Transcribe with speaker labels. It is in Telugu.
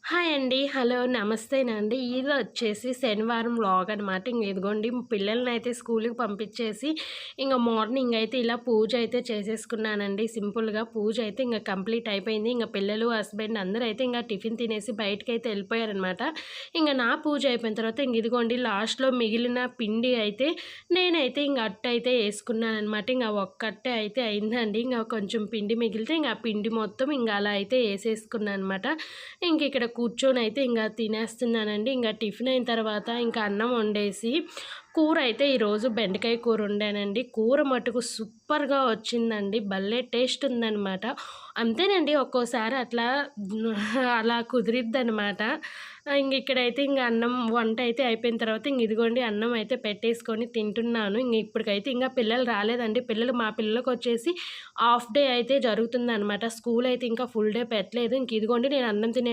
Speaker 1: హాయ్ అండి. హలో. నమస్తేనండి. ఇది వచ్చేసి శనివారం వ్లాగ్ అనమాట. ఇదిగోండి పిల్లలనైతే స్కూలుకి పంపించేసి, మార్నింగ్ అయితే ఇలా పూజ అయితే చేసేసుకున్నానండి. సింపుల్‌గా పూజ అయితే కంప్లీట్ అయిపోయింది. పిల్లలు, హస్బెండ్ అందరూ అయితే టిఫిన్ తినేసి బయటకైతే వెళ్ళిపోయారనమాట. నా పూజ అయిపోయిన తర్వాత ఇదిగోండి లాస్ట్‌లో మిగిలిన పిండి అయితే నేనైతే అట్టయితే యేసుకున్నాననమాట. ఒక్క అట్టే అయితే అయిందండి. కొంచెం పిండి మిగిలితే ఆ పిండి మొత్తం అలా అయితే యేసేసుకున్నాననమాట. ఇక్కడ కూర్చొనైతే తినేస్తున్నానండి. టిఫిన్ అయిన తర్వాత అన్నం వండేసి, కూర అయితే ఈరోజు బెండకాయ కూర వండానండి. కూర మటుకు సూపర్‌గా వచ్చిందండి. భలే టేస్ట్ ఉందనమాట. అంతేనండి ఒక్కోసారి అట్లా అలా కుదిరిద్దనమాట. ఇక్కడైతే అన్నం వంట అయితే అయిపోయిన తర్వాత ఇదిగోండి అన్నం అయితే పెట్టేసుకొని తింటున్నాను. ఇప్పటికైతే పిల్లలు రాలేదండి. మా పిల్లలకొచ్చేసి హాఫ్ డే అయితే జరుగుతుందనమాట. స్కూల్ అయితే ఇంకా ఫుల్ డే పెట్టలేదు. ఇదిగోండి నేను అన్నం తినే